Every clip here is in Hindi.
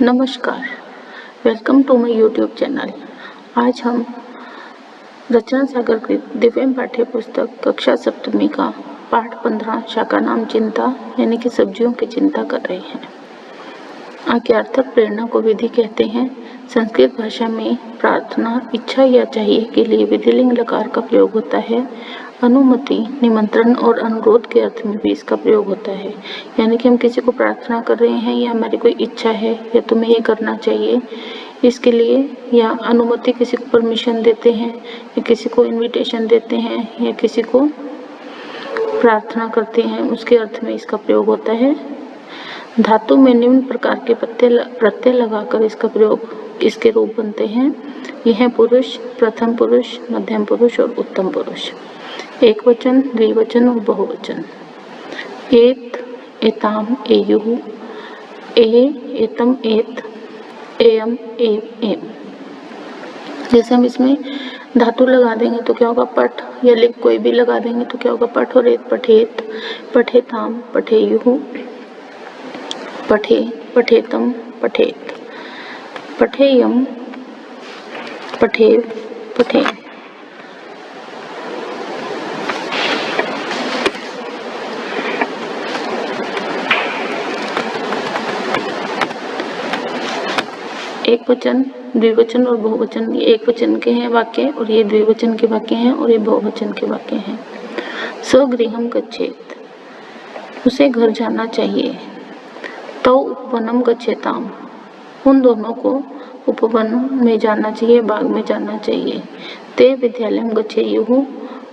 नमस्कार, welcome to my YouTube channel. आज हम रचना सागर की दिव्य पाठ्य पुस्तक कक्षा सप्तमी का पाठ 15 शाखा नाम चिंता यानी कि सब्जियों की चिंता कर रहे हैं। आज्ञार्थक प्रेरणा को विधि कहते हैं। संस्कृत भाषा में प्रार्थना, इच्छा या चाहिए के लिए विधिलिंग लकार का प्रयोग होता है। अनुमति, निमंत्रण और अनुरोध के अर्थ में भी इसका प्रयोग होता है। यानी कि हम किसी को प्रार्थना कर रहे हैं या हमारी कोई इच्छा है या तुम्हें ये करना चाहिए, इसके लिए, या अनुमति किसी को परमिशन देते हैं या किसी को इनविटेशन देते हैं या किसी को प्रार्थना करते हैं, उसके अर्थ में इसका प्रयोग होता है। धातु में निम्न प्रकार के प्रत्यय लगाकर इसका प्रयोग, इसके रूप बनते हैं। यह है पुरुष, प्रथम पुरुष, मध्यम पुरुष और उत्तम पुरुष। एक वचन, द्विवचन और बहुवचन। एत, एताम, एयुः, ए, एतम, एत, एयम, एम। जैसे हम इसमें धातु लगा देंगे तो क्या होगा, पठ, या लिख कोई भी लगा देंगे तो क्या होगा, पठ और एत, पठेत, पठेताम, पठेयुः, पठे, पठेतम, पठेत, पठेयम, पठेव, पठेन। एक वचन, द्विवचन और बहुवचन, ये एक वचन के हैं वाक्य और ये द्विवचन के वाक्य हैं और ये बहुवचन के वाक्य हैं। स्वगृहम गच्छेत, उसे घर जाना चाहिए। तौ उपवनम गच्छेताम, उन दोनों को उपवन में जाना चाहिए, बाग में जाना चाहिए। ते विद्यालयम गच्छेयुः,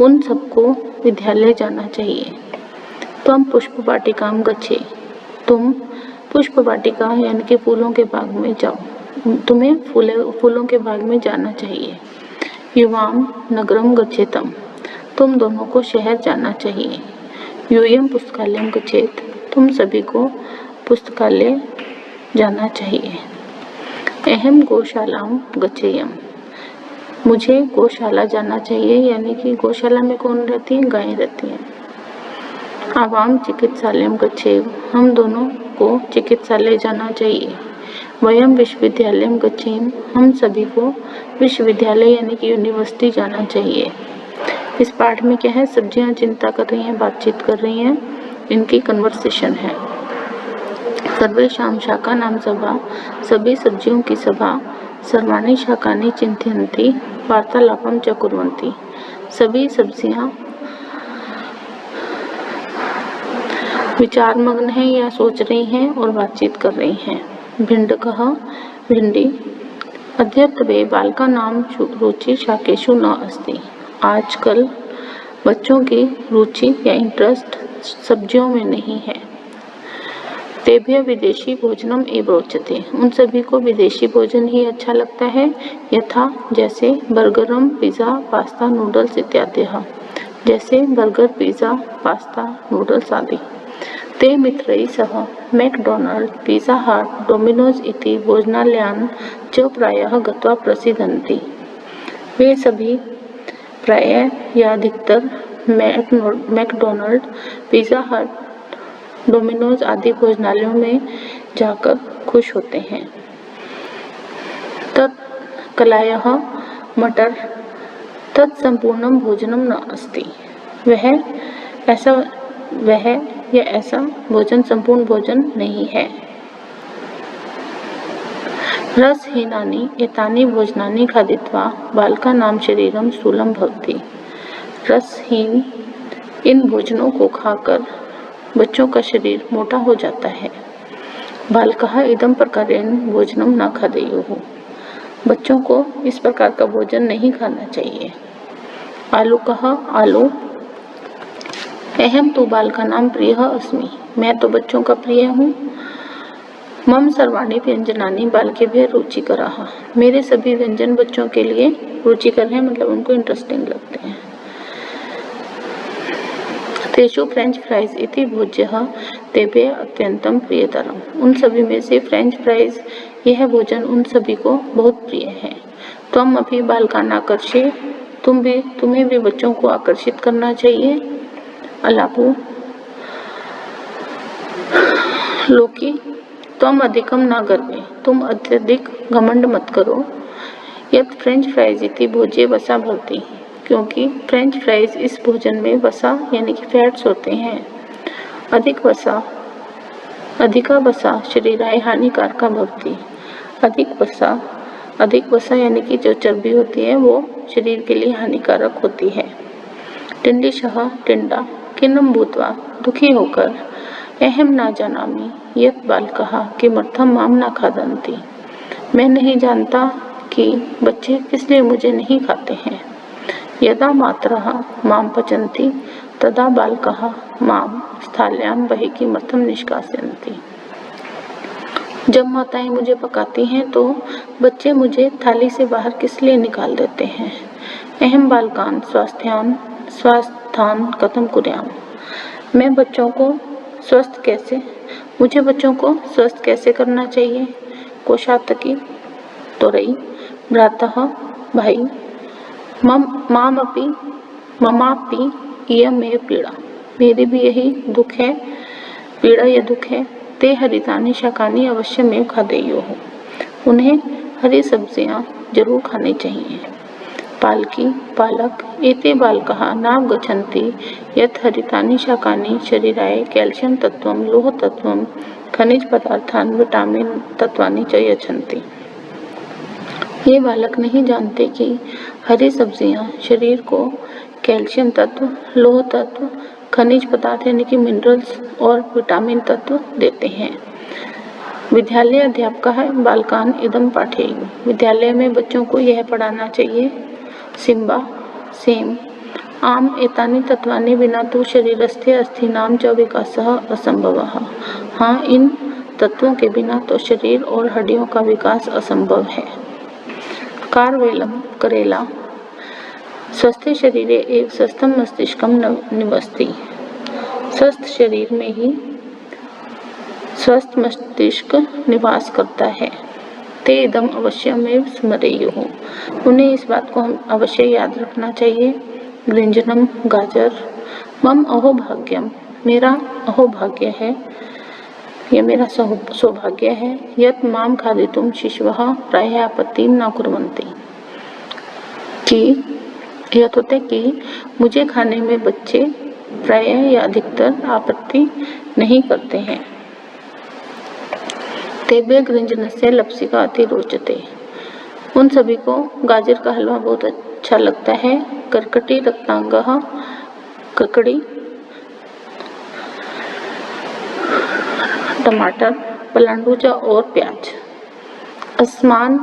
उन सबको विद्यालय जाना चाहिए। त्वम पुष्प वाटिकाम गच्छे, तुम पुष्प वाटिका यानी कि फूलों के बाग में जाओ, तुम्हें फूलों के बाग में जाना चाहिए। युवाम नगरम गच्छेतम, तुम दोनों को शहर जाना चाहिए। यूयम पुस्तकालयम गच्छेत, तुम सभी को पुस्तकालय जाना चाहिए। अहम गौशालाम गच्छेयम, मुझे गौशाला जाना चाहिए, यानी कि गौशाला में कौन रहती है, गायें रहती हैं। आवाम चिकित्सालयम गच्छेव, हम दोनों को चिकित्सालय जाना चाहिए। वयम विश्वविद्यालयम गच्छेम, हम सभी को विश्वविद्यालय यानी कि यूनिवर्सिटी जाना चाहिए। इस पाठ में क्या है, सब्जियां चिंता कर रही हैं, बातचीत कर रही हैं, इनकी कन्वर्सेशन है। सर्वेषां शाखा नाम सभा, सभी सब्जियों की सभा। सर्वाणि शाकानि चिन्तयन्ति, वार्तालापम च कुर्वन्ति, सभी सब्जियां विचारमग्न हैं या सोच रही हैं और बातचीत कर रही हैं। भिंडकः, भिंडी। अद्यत्वे बालकानां रुचि शाकेषु न अस्ति, आजकल बच्चों की रुचि या इंटरेस्ट सब्जियों में नहीं है। तेभ्यः विदेशी भोजनम एव रोचते, उन सभी को विदेशी भोजन ही अच्छा लगता है। यथा, जैसे बर्गरम, पिज़्ज़ा, पास्ता, नूडल्स इत्यादि, जैसे बर्गर, पिज़्ज़ा, पास्ता, नूडल्स आदि। ते मित्रैः सह मैकडॉनल्ड, पिज़्ज़ा हट, डोमिनोज इति भोजनालयान् च प्रायः गत्वा प्रसीदन्ति, वे सभी प्रायः या अधिकतर मैकडॉनल्ड, पिज़्ज़ा हट, डोमिनोज आदि भोजनालयों में जाकर खुश होते हैं। तत्कलायः, मटर, तत्संपूर्णं भोजनम न अस्ति, वह ऐसा भोजन संपूर्ण भोजन नहीं है। रसहीनानि एतानि भोजनानि खादित्वा बालकानां शरीरं स्थूलं भवति, रसहीन इन भोजनों को खाकर बच्चों का शरीर मोटा हो जाता है। बालकः इदं प्रकारेण भोजनं न खादेयुः, बच्चों को इस प्रकार का भोजन नहीं खाना चाहिए। आलुकः, आलू। अहम तो बालकानां प्रियः अस्मि, मैं तो बच्चों का प्रिय हूँ। मम सर्वाणि व्यंजनानि बालकेभ्यः रुचिकराः, मेरे सभी व्यंजन बच्चों के लिए रुचिकर हैं, मतलब उनको इंटरेस्टिंग लगते हैं। तेषु फ्रेंच फ्राइज इति भोज्यः तेभ्यः अत्यंतम प्रियतरम, उन सभी में से फ्रेंच फ्राइज, यह भोजन उन सभी को बहुत प्रिय है। त्वम अपि बालकान् आकर्षे, तुम्हें भी बच्चों को आकर्षित करना चाहिए। अलापू, लौकी, त्वम अधिकम न गर्वे, तुम अत्यधिक घमंड मत करो। यत फ्रेंच फ्राइज इति भोज्ये वसा भवति, क्योंकि फ्रेंच फ्राइज इस भोजन में वसा यानी कि फैट्स होते हैं। अधिका वसा शरीराय हानिकारका भवति, अधिक वसा यानी कि जो चर्बी होती है वो शरीर के लिए हानिकारक होती है। टिंडिशः टिंडा किन्नम भूत्वा, दुखी होकर, अहम न जानामि यत् बालकः किमर्थं मां न खादन्ति, मैं नहीं जानता कि बच्चे किस लिए मुझे नहीं खाते हैं। यदा मातरः मां पचन्ति तदा बालकः मां स्थाल्यां बहिः किमर्थं निष्कासयन्ति, जब माताएं मुझे पकाती हैं तो बच्चे मुझे थाली से बाहर किस लिए निकाल देते हैं। अहम बालकान स्वास्थान कथम कुर्याम, मुझे बच्चों को स्वस्थ कैसे करना चाहिए। कोशातकी तोरई भ्रातः भाई, ममापि इयमेव पीड़ा, मेरी भी यही दुख है, पीड़ा या दुख है। ते हरितानि शाकानि अवश्यमेव खादेयुः, उन्हें हरी सब्जियां जरूर खानी चाहिए। पालकी पालक एते बालकः नावगच्छन्ति यत् हरितानि शाकानि शरीराय कैल्शियम तत्वं लोह तत्वं खनिज पदार्थान विटामिन तत्वानि च यच्छन्ति, ये बालक नहीं जानते कि हरी सब्जियां शरीर को कैल्शियम तत्व, लोह तत्व, खनिज पदार्थ यानी कि मिनरल्स और विटामिन तत्व देते हैं। विद्यालय अध्यापकः बालकान इदं पाठयेयुः, विद्यालय में बच्चों को यह पढ़ाना चाहिए। सिम्बा सेम आम एतानि तत्वानि विना तो शरीरस्य अस्थीनां च विकासः असंभवः, हाँ इन तत्वों के बिना तो शरीर और हड्डियों का विकास असंभव है। कारवेलम करेला स्वस्थे शरीरे एव स्वस्थं मस्तिष्कं निवसति, स्वस्थ शरीर में ही स्वस्थ मस्तिष्क निवास करता है। ते इदम अवश्यमेव स्मरेयुः, उन्हें इस बात को हम अवश्य याद रखना चाहिए। गृंजनम गाजर, मम अहोभाग्यम, मेरा अहोभाग्य है, यह मेरा सौभाग्य है। यत् माम खादितुम शिशवः प्रायः आपत्तिं न कुर्वन्ति, कि यह होता है कि मुझे खाने में बच्चे प्रायः या अधिकतर आपत्ति नहीं करते हैं। तेभ्यः गृञ्जनस्य लप्सिका अति रोचते, उन सभी को गाजर का हलवा बहुत अच्छा लगता है। कर्कटी रक्तांगः, ककड़ी, टमाटर, पलांडू और प्याज। अस्मान्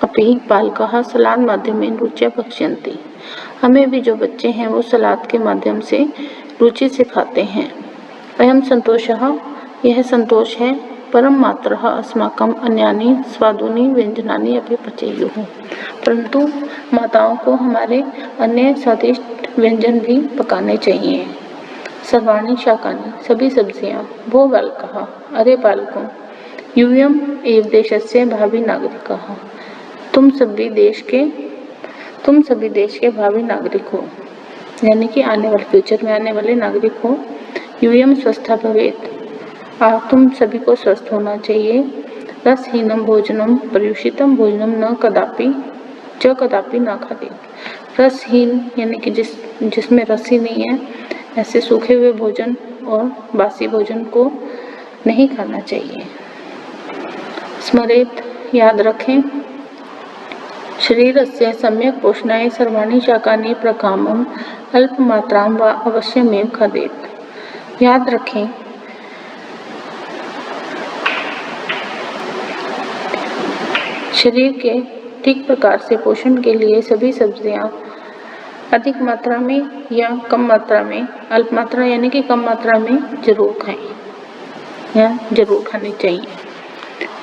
अपि बालकाः सलाद माध्यमेन रुच्या भक्ष्यन्ति, हमें भी जो बच्चे हैं वो सलाद के माध्यम से रुचि से खाते हैं। अयं संतोषः, यह संतोष है। परम मात्रः अस्माकं अन्यानि स्वादूनि व्यंजनानि अपि पचेयुः, परंतु माताओं को हमारे अन्य स्वादिष्ट व्यंजन भी पकाने चाहिए। सर्वाणि शाकानि, सभी सब्जियां। भो बालकः, अरे बालकों। यूयम् एव देशस्य भावी नागरिकः, तुम सभी देश के भावी नागरिक हो, यानी कि आने वाले फ्यूचर में आने वाले नागरिक हो। यूयम् स्वस्था भवेत्, तुम सभी को स्वस्थ होना चाहिए। रसहीनम भोजनम पर्युषितम भोजनम न कदापि न खादेत, रसहीन यानी कि जिसमें रस ही नहीं है, ऐसे सूखे हुए भोजन और बासी भोजन को नहीं खाना चाहिए। स्मरेत, याद रखें। शरीरस्य सम्यक् पोषणाय सर्वाणि शाकानि प्रकामं अल्पमात्रां वा अवश्यमेव खादेत, याद रखें शरीर के ठीक प्रकार से पोषण के लिए सभी सब्जियां अधिक मात्रा में या कम मात्रा में, अल्प मात्रा यानी कि कम मात्रा में जरूर खाएं या जरूर खानी चाहिए।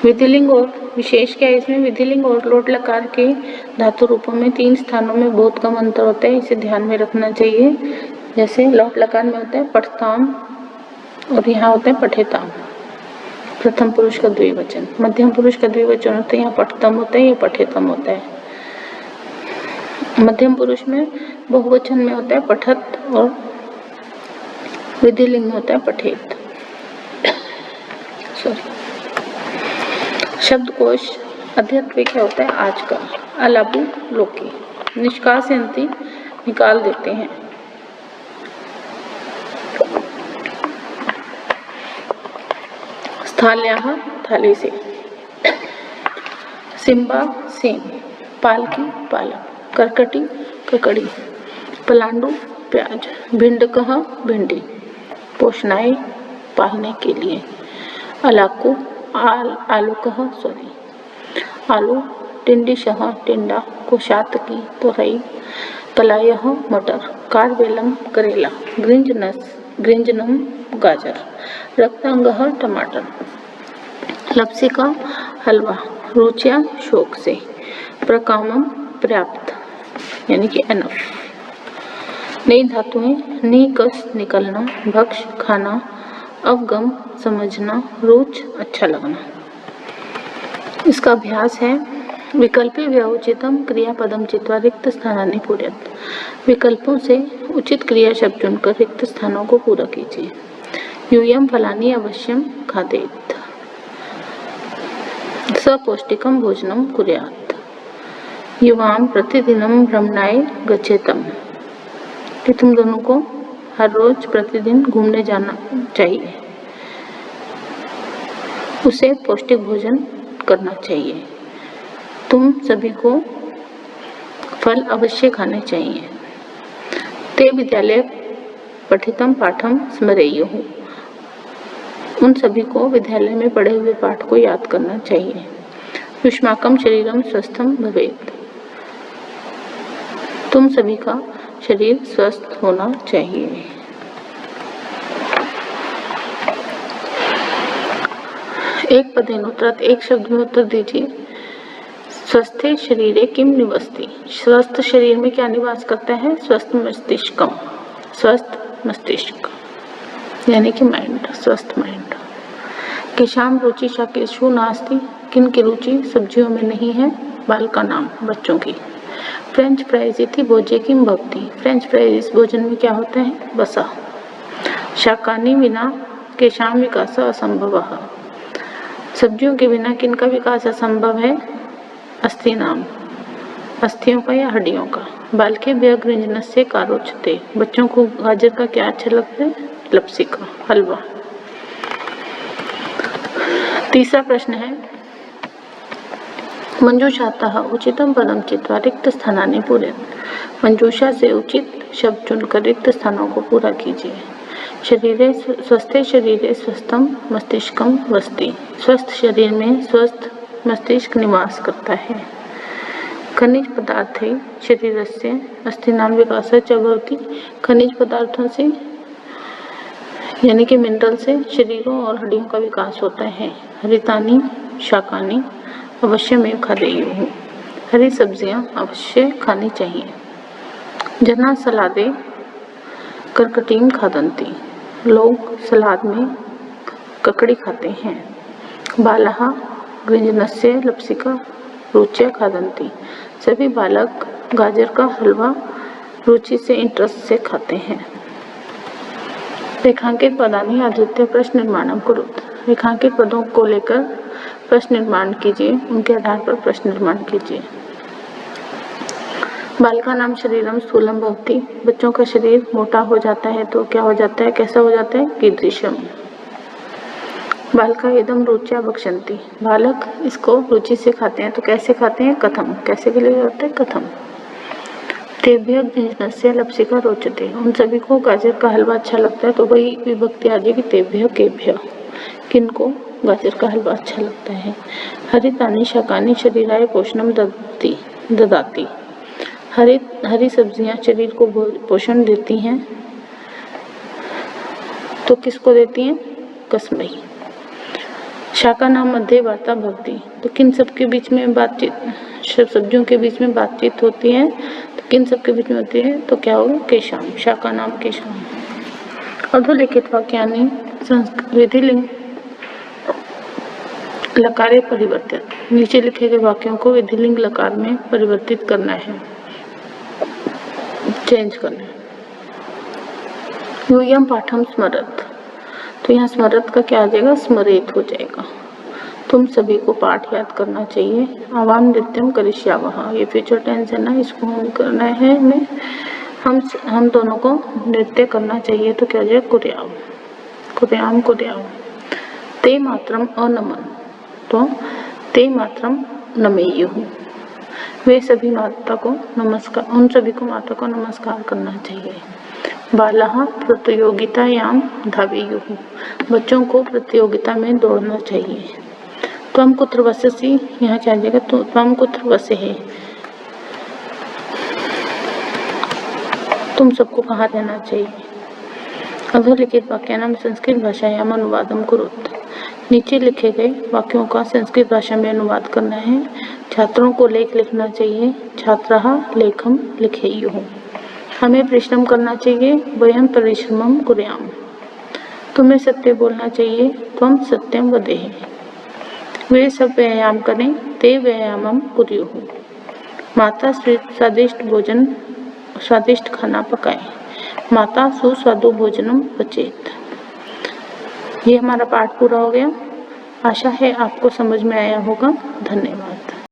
विधिलिंग और विशेष क्या है इसमें, विधिलिंग और लोट लकार के धातु रूपों में 3 स्थानों में बहुत कम अंतर होता है, इसे ध्यान में रखना चाहिए। जैसे लोट लकार में होता है पठताम और यहाँ होता है पठेताम, प्रथम पुरुष का द्विवचन। मध्यम पुरुष का द्विवचन होता है, यहाँ पठतम होता है, या पठेतम होता है। मध्यम पुरुष में बहुवचन में होता है पठत और विधिलिंग में होता है पठेत। सॉरी। शब्दकोश अध्यत्व क्या होता है आज का, अलाबु लोकी, निष्कासयन्ति निकाल देते हैं, स्थाल्याः थाली से, सिंबा सेम, पालकी पालक, करकटी ककड़ी, पलांडु प्याज, भिंडकः भिंडी, पोषणाय पालने के लिए, अलाकु आलूकः आलू, टिंडिशः टिंडा, कोशातकी तोरई, कलायः मटर, कारवेलम करेला, गृंजनम गाजर, रक्तांगः टमाटर, लपसिका हलवा, रुचिया शौक से, प्रकामम पर्याप्त यानी कि एनफ। नई धातुएं नी कस निकलना, भक्ष खाना, अवगम समझना, रुच अच्छा लगना। इसका अभ्यास है विकल्पे व्यवचितम क्रियापदम चित्वा रिक्त स्थानानि पूरयत। विकल्पों से उचित क्रिया शब्द चुनकर रिक्त स्थानों को पूरा कीजिए। यूयम फलानि अवश्यम खादेत, सपौष्टिकम भोजनम कुर्यात्, युवाम प्रतिदिनम भ्रमणाय गच्छेतम, कि तुम दोनों को हर रोज प्रतिदिन घूमने जाना चाहिए, उसे पौष्टिक भोजन करना चाहिए, तुम सभी को फल अवश्य खाने चाहिए। ते विद्यालय पठितम पाठम स्मरेयुः, उन सभी को विद्यालय में पढ़े हुए पाठ को याद करना चाहिए। युष्माकम शरीरम स्वस्थम भवेत्, तुम सभी का शरीर स्वस्थ होना चाहिए। एक पदेन उत्तरात्, एक शब्द में उत्तर दीजिए। स्वस्थे शरीरे किम निवसति, स्वस्थ शरीर में क्या निवास करता है? स्वस्थ मस्तिष्कम, स्वस्थ मस्तिष्क यानी कि माइंड, स्वस्थ माइंड। केशाम रुचि शाकेषु नास्ति, किन की रुचि सब्जियों में नहीं है? बाल का नाम, बच्चों की। फ्रेंच फ्राइज इति भोज्ये किम भवति, फ्रेंच फ्राइज इस भोजन में क्या होता है? वसा। शाकानि विना केशाम विकास असंभवः, सब्जियों के बिना किन का विकास असंभव है? अस्थि नाम, अस्थियों का या हड्डियों का। बालके व्यगृंजनस्य का रोचते, बच्चों को गाजर का क्या अच्छा लगता है? लपसिका, हलवा। तीसरा प्रश्न है मंजूषातः उचितम पदम चित्वा रिक्त स्थानानि पूरयत, मंजूषा से उचित शब्द चुनकर रिक्त स्थानों को पूरा कीजिए। शरीरे स्वस्थे शरीरे स्वस्थम मस्तिष्कम वसति, स्वस्थ शरीर में स्वस्थ मस्तिष्क निवास करता है। खनिज पदार्थे शरीरस्य अस्थिनां विकासः च भवति, खनिज पदार्थों से यानी कि मिनरल से शरीरों और हड्डियों का विकास होता है। हरितानि शाकानि अवश्यमेव खादेयुः, हरी सब्जियां अवश्य खानी चाहिए। जना सलादे कर्कटीं खादन्ति, लोग सलाद में ककड़ी खाते हैं। बालाः गृञ्जनस्य लपसिका रुच्या खादन्ति, सभी बालक गाजर का हलवा रुचि से, इंटरेस्ट से खाते हैं। रेखांकित पदानि आधृत्य प्रश्न निर्माणम कुरुत, रेखांकित पदों को लेकर प्रश्न निर्माण कीजिए, उनके आधार पर प्रश्न निर्माण कीजिए। बालका नाम शरीरम स्थूलम भवति, बच्चों का शरीर मोटा हो जाता है तो क्या हो जाता है? कैसा हो जाता है? कीदृशम। बालका इदम रुच्या भक्षन्ति, बालक इसको रुचि से खाते हैं तो कैसे खाते हैं? कथम, कैसे के लिए होता है? कथम। तेभ्यः गृञ्जनस्य लपसिका रोचते, उन सभी को गाजर का हलवा अच्छा लगता है तो वही विभक्ति आ जाएगी तेभ्यः केभ्यः, किनको गाजर का हलवा अच्छा लगता है। हरितानि शाकानि शरीराय पोषणम ददाति, हरी सब्जियां शरीर को पोषण देती हैं तो किसको देती हैं? कस्मै। शाका नाम मध्ये वार्ता भवति, तो किन सबके बीच में बातचीत, सब्जियों के बीच में बातचीत होती है तो किन सबके बीच में होती है? तो क्या होगा? केशाम, शाका नाम केशाम। अधोलिखित वाक्यानि विधिलिंग लकारे परिवर्तित, नीचे लिखे गए वाक्यों को विधिलिंग लकार में परिवर्तित करना है, चेंज करना है। यूयम पाठम स्मरत, तो यहाँ स्मरत का क्या आ जाएगा? स्मरेत हो जाएगा। तुम सभी को पाठ याद करना चाहिए। आवाम नृत्यम करिष्यावः, ये फ्यूचर टेंस है ना, इसको हम करना है हमें। हम दोनों को नृत्य करना चाहिए, तो क्या हो जाए कुर्याम, कुर्याम कुर्याम। ते मातरम अनमन, तो ते मातरम नमेयुः, वे सभी माता को नमस्कार, उन सभी को माता को नमस्कार करना चाहिए। बालाः प्रतियोगितायां धावेयुः, बच्चों को प्रतियोगिता में दौड़ना चाहिए। त्वं कुत्र वससि, यहाँ क्या आ जाएगा, तो त्वं कुत्र वसः, तुम सबको कहाँ रहना चाहिए। अधोलिखित वाक्यानां संस्कृत भाषायाम् अनुवादं कुरुत, नीचे लिखे गए वाक्यों का संस्कृत भाषा में अनुवाद करना है। छात्रों को लेख लिखना चाहिए। छात्राः लेखं लिखेयुः, हमें परिश्रम करना चाहिए। वयं परिश्रमं कुर्याम, तुम्हें सत्य बोलना चाहिए। त्वं सत्यं वदेः, वे सब व्यायाम करें। ते व्यायामं कुर्युः, माता स्वादिष्ट खाना पकाए। माता सुस्वादु भोजनम पचेत। ये हमारा पाठ पूरा हो गया। आशा है आपको समझ में आया होगा। धन्यवाद।